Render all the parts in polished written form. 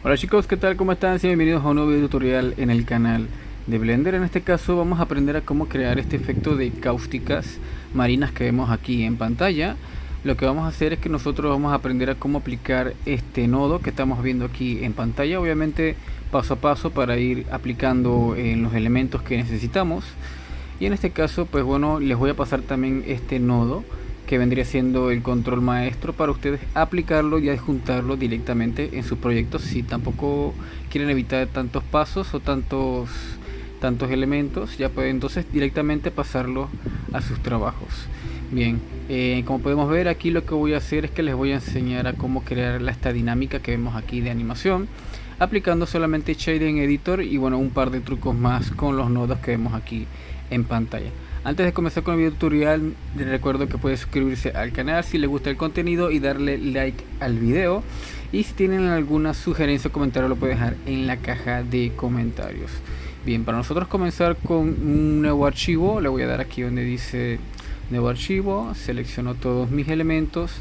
Hola chicos, ¿qué tal? ¿Cómo están? Sean bienvenidos a un nuevo video tutorial en el canal de Blender. En este caso vamos a aprender a cómo crear este efecto de cáusticas marinas que vemos aquí en pantalla. Lo que vamos a hacer es que nosotros vamos a aprender a cómo aplicar este nodo que estamos viendo aquí en pantalla, obviamente paso a paso para ir aplicando en los elementos que necesitamos. Y en este caso, pues bueno, les voy a pasar también este nodo que vendría siendo el control maestro para ustedes aplicarlo y adjuntarlo directamente en sus proyectos si tampoco quieren evitar tantos pasos o tantos elementos. Ya pueden entonces directamente pasarlo a sus trabajos. Bien, como podemos ver aquí, lo que voy a hacer es que les voy a enseñar a cómo crear esta dinámica que vemos aquí de animación, aplicando solamente Shading Editor y bueno, un par de trucos más con los nodos que vemos aquí en pantalla. Antes de comenzar con el video tutorial, les recuerdo que pueden suscribirse al canal si les gusta el contenido y darle like al video. Y si tienen alguna sugerencia o comentario, lo pueden dejar en la caja de comentarios. Bien, para nosotros comenzar con un nuevo archivo, le voy a dar aquí donde dice nuevo archivo, selecciono todos mis elementos,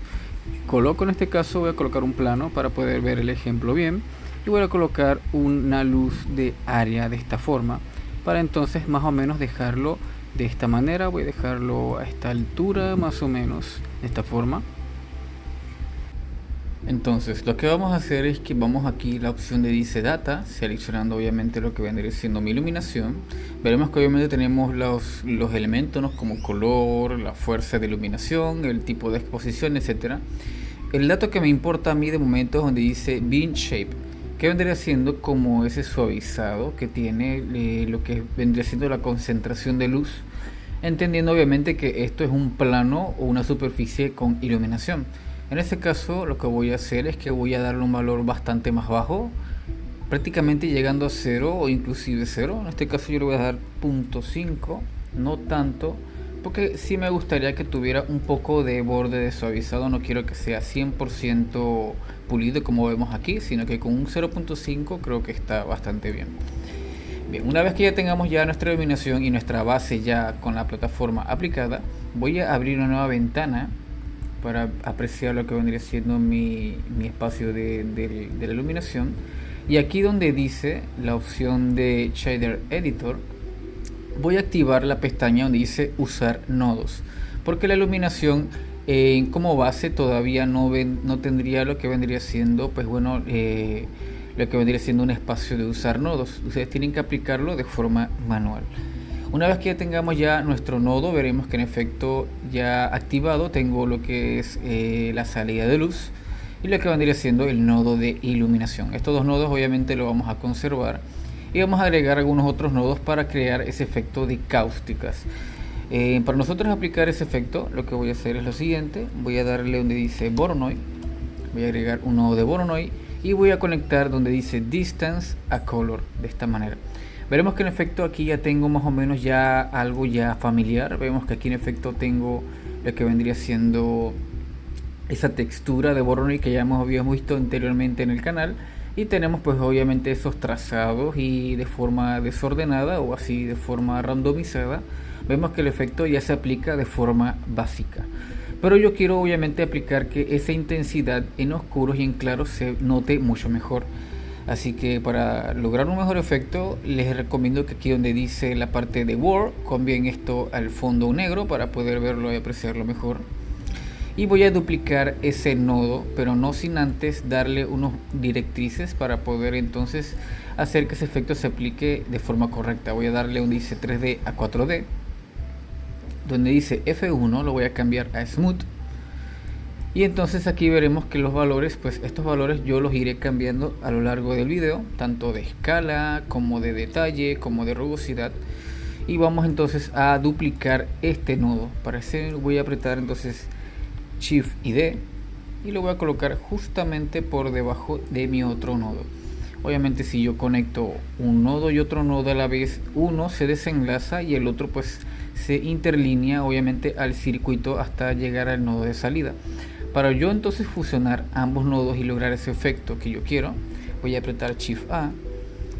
coloco, en este caso voy a colocar un plano para poder ver el ejemplo bien, y voy a colocar una luz de área de esta forma, para entonces más o menos dejarlo de esta manera. Voy a dejarlo a esta altura más o menos de esta forma. Entonces lo que vamos a hacer es que vamos aquí la opción de dice data, seleccionando obviamente lo que vendría siendo mi iluminación. Veremos que obviamente tenemos los elementos, ¿no?, como color, la fuerza de iluminación, el tipo de exposición, etcétera. El dato que me importa a mí de momento es donde dice beam shape, que vendría siendo como ese suavizado que tiene lo que vendría siendo la concentración de luz, entendiendo obviamente que esto es un plano o una superficie con iluminación. En este caso lo que voy a hacer es que voy a darle un valor bastante más bajo, prácticamente llegando a 0 o inclusive 0. En este caso yo le voy a dar 0.5, no tanto, porque sí me gustaría que tuviera un poco de borde de suavizado. No quiero que sea 100% pulido como vemos aquí, sino que con un 0.5 creo que está bastante bien. Bien, una vez que ya tengamos ya nuestra iluminación y nuestra base ya con la plataforma aplicada, voy a abrir una nueva ventana para apreciar lo que vendría siendo mi espacio de la iluminación. Y aquí donde dice la opción de Shader Editor, voy a activar la pestaña donde dice usar nodos, porque la iluminación como base todavía no tendría lo que vendría siendo, pues bueno, lo que vendría siendo un espacio de usar nodos. Ustedes tienen que aplicarlo de forma manual. Una vez que ya tengamos ya nuestro nodo, veremos que en efecto ya activado tengo lo que es la salida de luz y lo que vendría siendo el nodo de iluminación. Estos dos nodos obviamente lo vamos a conservar y vamos a agregar algunos otros nodos para crear ese efecto de cáusticas. Para nosotros aplicar ese efecto, lo que voy a hacer es lo siguiente: voy a darle donde dice Voronoi, voy a agregar un nodo de Voronoi y voy a conectar donde dice Distance a Color, de esta manera. Veremos que en efecto aquí ya tengo más o menos ya algo ya familiar. Vemos que aquí en efecto tengo lo que vendría siendo esa textura de Voronoi que ya habíamos visto anteriormente en el canal. Y tenemos pues obviamente esos trazados y de forma desordenada o así de forma randomizada. Vemos que el efecto ya se aplica de forma básica. Pero yo quiero obviamente aplicar que esa intensidad en oscuros y en claros se note mucho mejor. Así que para lograr un mejor efecto les recomiendo que aquí donde dice la parte de World cambien esto al fondo negro para poder verlo y apreciarlo mejor. Y voy a duplicar ese nodo, pero no sin antes darle unos directrices para poder entonces hacer que ese efecto se aplique de forma correcta. Voy a darle donde dice 3D a 4D, donde dice F1 lo voy a cambiar a Smooth. Y entonces aquí veremos que los valores, pues estos valores yo los iré cambiando a lo largo del video, tanto de escala como de detalle, como de rugosidad. Y vamos entonces a duplicar este nodo. Para eso voy a apretar entonces Shift y D y lo voy a colocar justamente por debajo de mi otro nodo. Obviamente si yo conecto un nodo y otro nodo a la vez, uno se desenlaza y el otro pues se interlinea obviamente al circuito hasta llegar al nodo de salida. Para yo entonces fusionar ambos nodos y lograr ese efecto que yo quiero, voy a apretar Shift A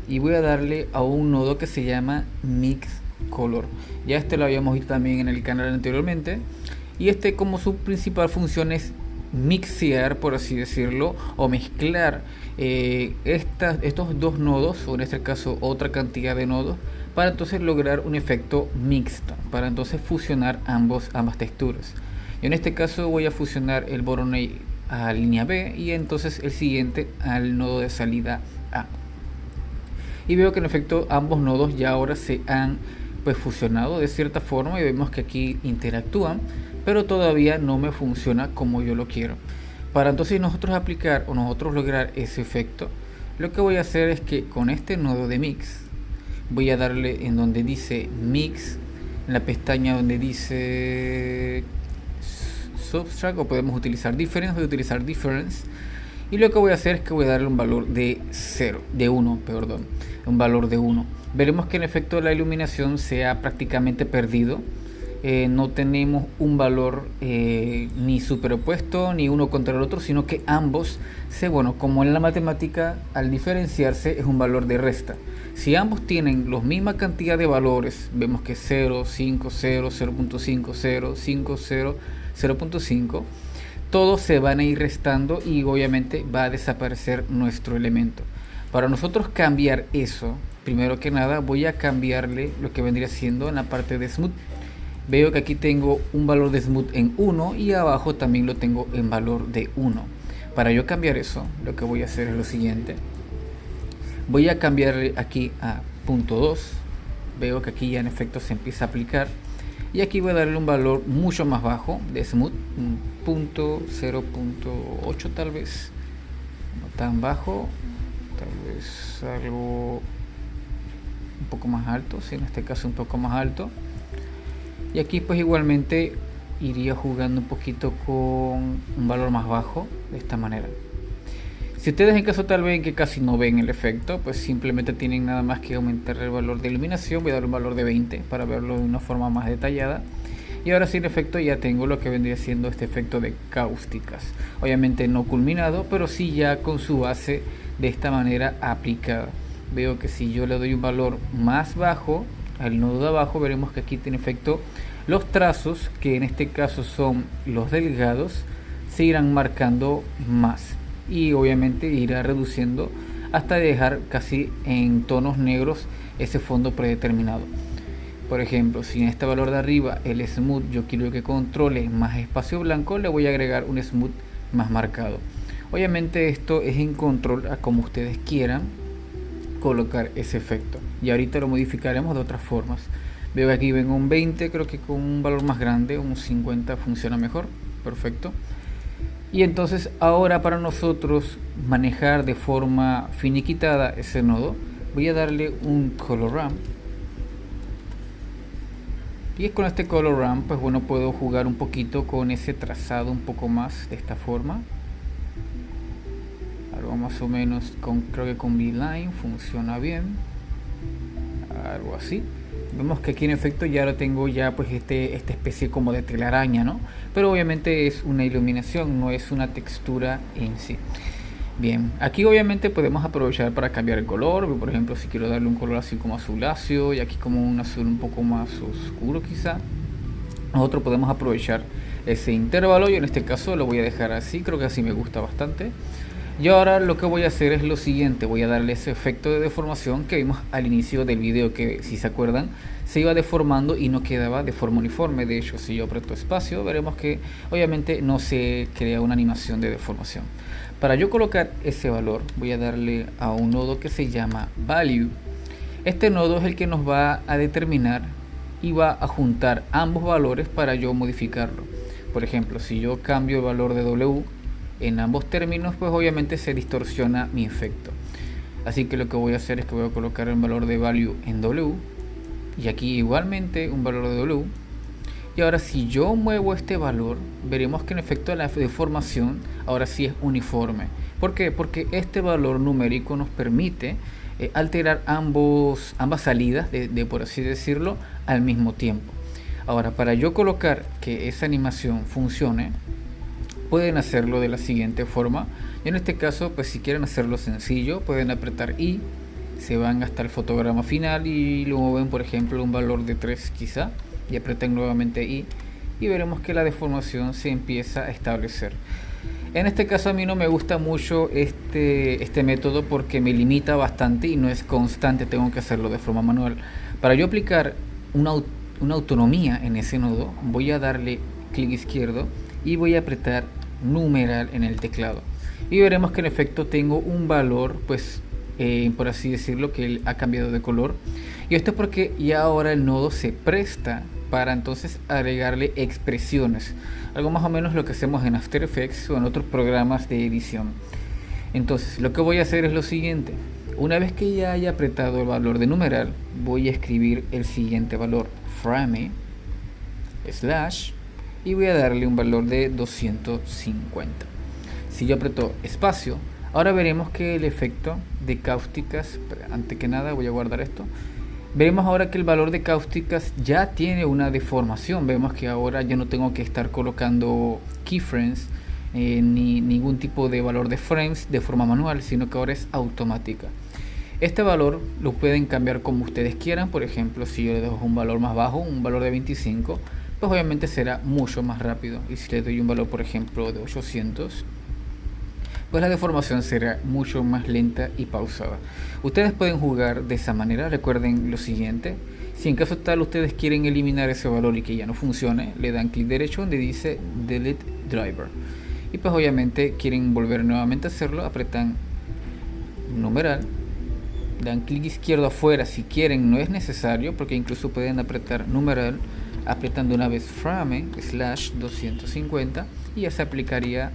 y voy a darle a un nodo que se llama Mix Color. Ya este lo habíamos visto también en el canal anteriormente. Y este, como su principal función es mixear, por así decirlo, o mezclar estos dos nodos, o en este caso otra cantidad de nodos, para entonces lograr un efecto mixto, para entonces fusionar ambas texturas. Yo en este caso voy a fusionar el Voronoi a línea B y entonces el siguiente al nodo de salida A. Y veo que en efecto ambos nodos ya ahora se han pues fusionado de cierta forma y vemos que aquí interactúan, pero todavía no me funciona como yo lo quiero. Para entonces nosotros aplicar o nosotros lograr ese efecto, lo que voy a hacer es que con este nodo de mix voy a darle en donde dice mix, en la pestaña donde dice subtract, o podemos utilizar difference, voy a utilizar difference, y lo que voy a hacer es que voy a darle un valor de 1, un valor de 1. Veremos que en efecto la iluminación se ha prácticamente perdido. No tenemos un valor ni superpuesto ni uno contra el otro, sino que ambos como en la matemática, al diferenciarse es un valor de resta. Si ambos tienen la misma cantidad de valores, vemos que 0, 5, 0, 0.5, 0, 5, 0, 0.5, todos se van a ir restando y obviamente va a desaparecer nuestro elemento. Para nosotros cambiar eso, primero que nada voy a cambiarle lo que vendría siendo en la parte de smooth. Veo que aquí tengo un valor de smooth en 1 y abajo también lo tengo en valor de 1. Para yo cambiar eso, lo que voy a hacer es lo siguiente. Voy a cambiarle aquí a .2. Veo que aquí ya en efecto se empieza a aplicar. Y aquí voy a darle un valor mucho más bajo de smooth, un punto 0.8 tal vez. No tan bajo, tal vez algo un poco más alto, en este caso un poco más alto. Y aquí pues igualmente iría jugando un poquito con un valor más bajo de esta manera. Si ustedes en caso tal vez en que casi no ven el efecto, pues simplemente tienen nada más que aumentar el valor de iluminación. Voy a darle un valor de 20 para verlo de una forma más detallada. Y ahora sí en efecto ya tengo lo que vendría siendo este efecto de cáusticas. Obviamente no culminado, pero sí ya con su base de esta manera aplicada. Veo que si yo le doy un valor más bajo al nodo de abajo, veremos que aquí tiene efecto los trazos, que en este caso son los delgados, se irán marcando más y obviamente irá reduciendo hasta dejar casi en tonos negros ese fondo predeterminado. Por ejemplo, si en este valor de arriba el smooth yo quiero que controle más espacio blanco, le voy a agregar un smooth más marcado. Obviamente esto es en control a como ustedes quieran colocar ese efecto, y ahorita lo modificaremos de otras formas. Veo que aquí vengo un 20, creo que con un valor más grande, un 50 funciona mejor, perfecto. Y entonces ahora para nosotros manejar de forma finiquitada ese nodo, voy a darle un color ramp. Y con este color ramp pues bueno, puedo jugar un poquito con ese trazado un poco más de esta forma. Algo más o menos creo que con V-Line funciona bien, algo así. Vemos que aquí en efecto ya lo tengo ya pues esta especie como de telaraña, ¿no? Pero obviamente es una iluminación, no es una textura en sí. Bien, aquí obviamente podemos aprovechar para cambiar el color. Por ejemplo, si quiero darle un color así como azuláceo y aquí como un azul un poco más oscuro quizá, nosotros podemos aprovechar ese intervalo. Yo en este caso lo voy a dejar así, creo que así me gusta bastante. Y ahora lo que voy a hacer es lo siguiente, voy a darle ese efecto de deformación que vimos al inicio del video, que si se acuerdan se iba deformando y no quedaba de forma uniforme. De hecho, si yo aprieto espacio veremos que obviamente no se crea una animación de deformación. Para yo colocar ese valor voy a darle a un nodo que se llama value. Este nodo es el que nos va a determinar y va a juntar ambos valores para yo modificarlo. Por ejemplo, si yo cambio el valor de W en ambos términos, pues obviamente se distorsiona mi efecto. Así que lo que voy a hacer es que voy a colocar el valor de value en W y aquí igualmente un valor de W. Y ahora si yo muevo este valor, veremos que en efecto la deformación ahora sí es uniforme. ¿Por qué? Porque este valor numérico nos permite alterar ambas salidas de por así decirlo al mismo tiempo. Ahora, para yo colocar que esa animación funcione, pueden hacerlo de la siguiente forma. En este caso, pues si quieren hacerlo sencillo, pueden apretar I, se van hasta el fotograma final y lo mueven, por ejemplo, un valor de 3 quizá, y apretan nuevamente I y veremos que la deformación se empieza a establecer. En este caso a mí no me gusta mucho este método porque me limita bastante y no es constante, tengo que hacerlo de forma manual. Para yo aplicar una, una autonomía en ese nodo, voy a darle clic izquierdo y voy a apretar numeral en el teclado. Y veremos que en efecto tengo un valor, pues por así decirlo, que ha cambiado de color. Y esto es porque ya ahora el nodo se presta para entonces agregarle expresiones, algo más o menos lo que hacemos en After Effects o en otros programas de edición. Entonces lo que voy a hacer es lo siguiente: una vez que ya haya apretado el valor de numeral, voy a escribir el siguiente valor, frame slash, y voy a darle un valor de 250. Si yo aprieto espacio, ahora veremos que el efecto de cáusticas, antes que nada voy a guardar esto. Veremos ahora que el valor de cáusticas ya tiene una deformación. Vemos que ahora ya no tengo que estar colocando keyframes ni ningún tipo de valor de frames de forma manual, sino que ahora es automática. Este valor lo pueden cambiar como ustedes quieran. Por ejemplo, si yo le dejo un valor más bajo, un valor de 25, pues obviamente será mucho más rápido. Y si le doy un valor, por ejemplo, de 800, pues la deformación será mucho más lenta y pausada. Ustedes pueden jugar de esa manera. Recuerden lo siguiente: si en caso tal ustedes quieren eliminar ese valor y que ya no funcione, le dan clic derecho donde dice Delete Driver, y pues obviamente quieren volver nuevamente a hacerlo, apretan numeral, dan clic izquierdo afuera si quieren, no es necesario porque incluso pueden apretar numeral apretando una vez frame slash 250 y ya se aplicaría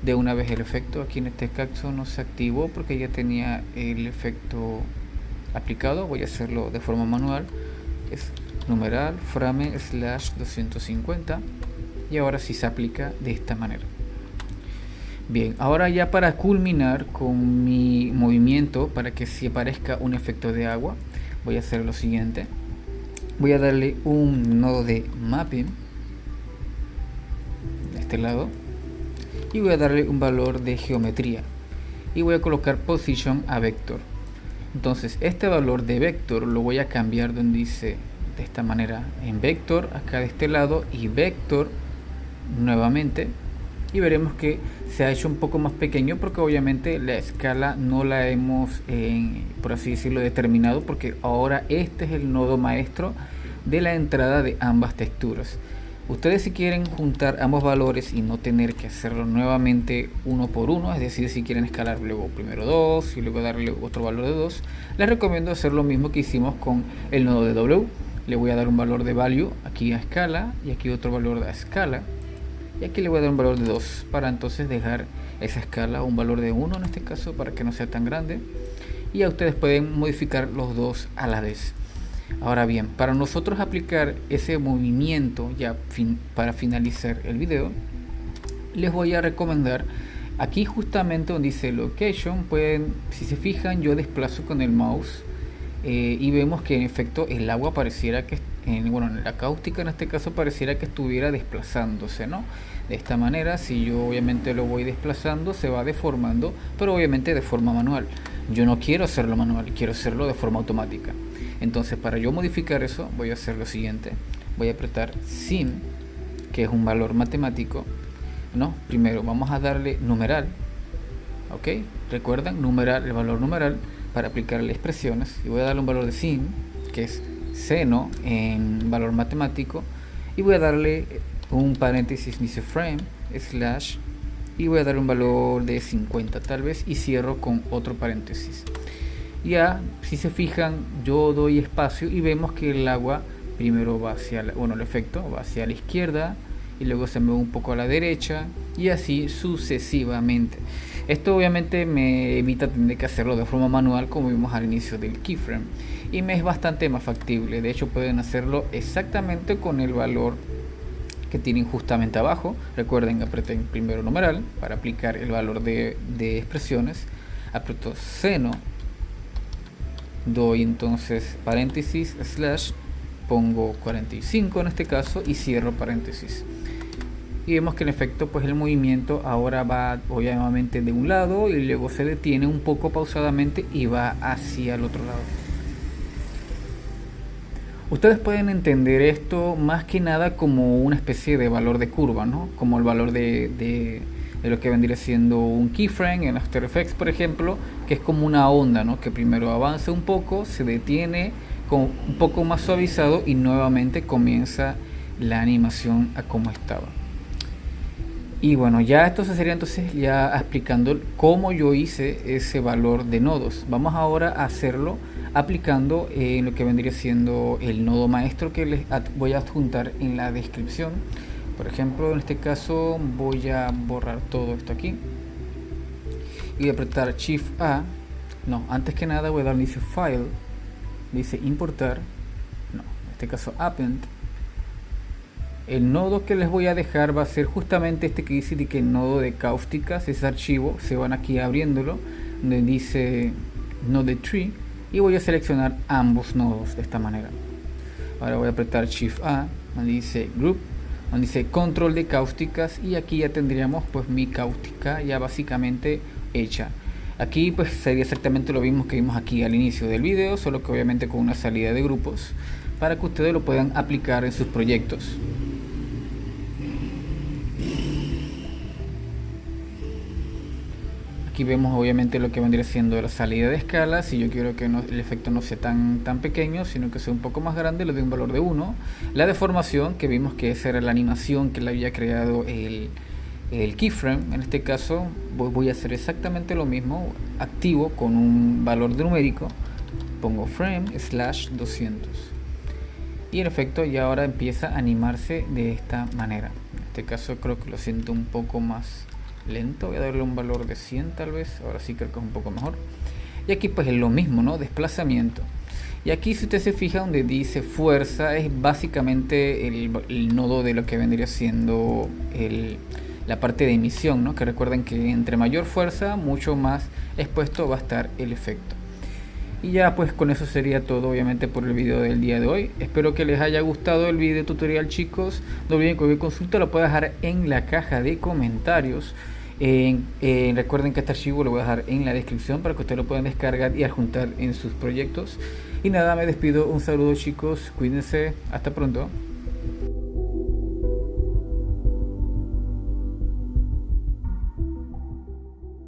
de una vez el efecto. Aquí en este caso no se activó porque ya tenía el efecto aplicado. Voy a hacerlo de forma manual: es numeral frame slash 250 y ahora sí se aplica de esta manera. Bien, ahora ya para culminar con mi movimiento, para que si aparezca un efecto de agua, voy a hacer lo siguiente: voy a darle un nodo de mapping de este lado y voy a darle un valor de geometría y voy a colocar position a vector. Entonces este valor de vector lo voy a cambiar donde dice de esta manera, en vector acá de este lado y vector nuevamente, y veremos que se ha hecho un poco más pequeño porque obviamente la escala no la hemos por así decirlo determinado, porque ahora este es el nodo maestro de la entrada de ambas texturas. Ustedes, si quieren juntar ambos valores y no tener que hacerlo nuevamente uno por uno, es decir, si quieren escalar luego primero 2 y luego darle otro valor de 2, les recomiendo hacer lo mismo que hicimos con el nodo de W. Le voy a dar un valor de value aquí a escala y aquí otro valor de escala, y aquí le voy a dar un valor de 2 para entonces dejar esa escala un valor de 1 en este caso, para que no sea tan grande, y ya ustedes pueden modificar los dos a la vez. Ahora bien, para nosotros aplicar ese movimiento ya para finalizar el video, les voy a recomendar aquí justamente donde dice location. Pueden, si se fijan, yo desplazo con el mouse y vemos que en efecto el agua pareciera que bueno, en la cáustica en este caso pareciera que estuviera desplazándose, ¿no? De esta manera, si yo obviamente lo voy desplazando, se va deformando, pero obviamente de forma manual. Yo no quiero hacerlo manual, quiero hacerlo de forma automática. Entonces, para yo modificar eso, voy a hacer lo siguiente: voy a apretar sim, que es un valor matemático, ¿no? Primero vamos a darle numeral, ¿ok? Recuerdan, numeral, el valor numeral para aplicarle expresiones, y voy a darle un valor de sim, que es seno en valor matemático, y voy a darle un paréntesis, dice frame slash, y voy a dar un valor de 50 tal vez, y cierro con otro paréntesis. Ya, si se fijan, yo doy espacio y vemos que el agua primero va hacia el efecto va hacia la izquierda y luego se mueve un poco a la derecha y así sucesivamente. Esto obviamente me evita tener que hacerlo de forma manual como vimos al inicio del keyframe, y me es bastante más factible. De hecho, pueden hacerlo exactamente con el valor que tienen justamente abajo. Recuerden, apreten primero numeral para aplicar el valor de expresiones, aprieto seno, doy entonces paréntesis slash, pongo 45 en este caso y cierro paréntesis, y vemos que en efecto pues el movimiento ahora va obviamente de un lado y luego se detiene un poco pausadamente y va hacia el otro lado. Ustedes pueden entender esto más que nada como una especie de valor de curva, ¿no? Como el valor de de lo que vendría siendo un keyframe en After Effects, por ejemplo, que es como una onda, ¿no? Que primero avanza un poco, se detiene con un poco más suavizado y nuevamente comienza la animación a como estaba. Y bueno, ya esto se sería entonces ya explicando cómo yo hice ese valor de nodos. Vamos ahora a hacerlo aplicando lo que vendría siendo el nodo maestro que les voy a adjuntar en la descripción. Por ejemplo, en este caso voy a borrar todo esto aquí y voy a apretar Shift A. No, antes que nada voy a dar dice File, dice importar, no, en este caso Append. El nodo que les voy a dejar va a ser justamente este que dice de que el nodo de cáusticas, ese archivo, se van aquí abriéndolo, donde dice node tree, y voy a seleccionar ambos nodos de esta manera. Ahora voy a apretar Shift A, donde dice Group, donde dice Control de cáusticas, y aquí ya tendríamos pues mi cáustica ya básicamente hecha. Aquí pues sería exactamente lo mismo que vimos aquí al inicio del video, solo que obviamente con una salida de grupos, para que ustedes lo puedan aplicar en sus proyectos. Aquí vemos obviamente lo que vendría siendo la salida de escala. Si yo quiero que el efecto no sea tan pequeño, sino que sea un poco más grande, le doy un valor de 1. La deformación, que vimos que esa era la animación que le había creado el keyframe. En este caso voy a hacer exactamente lo mismo, activo con un valor numérico, pongo frame/200 y el efecto ya ahora empieza a animarse de esta manera. En este caso creo que lo siento un poco más lento, voy a darle un valor de 100 tal vez, ahora sí creo que es un poco mejor. Y aquí pues es lo mismo, ¿no? Desplazamiento. Y aquí si usted se fija donde dice fuerza, es básicamente el nodo de lo que vendría siendo la parte de emisión, ¿no? Que recuerden que entre mayor fuerza, mucho más expuesto va a estar el efecto. Y ya pues con eso sería todo obviamente por el video del día de hoy. Espero que les haya gustado el video tutorial, chicos. No olviden que cualquier consulta lo puedo dejar en la caja de comentarios. Recuerden que este archivo lo voy a dejar en la descripción para que ustedes lo puedan descargar y adjuntar en sus proyectos. Y nada, me despido, un saludo, chicos, cuídense, hasta pronto.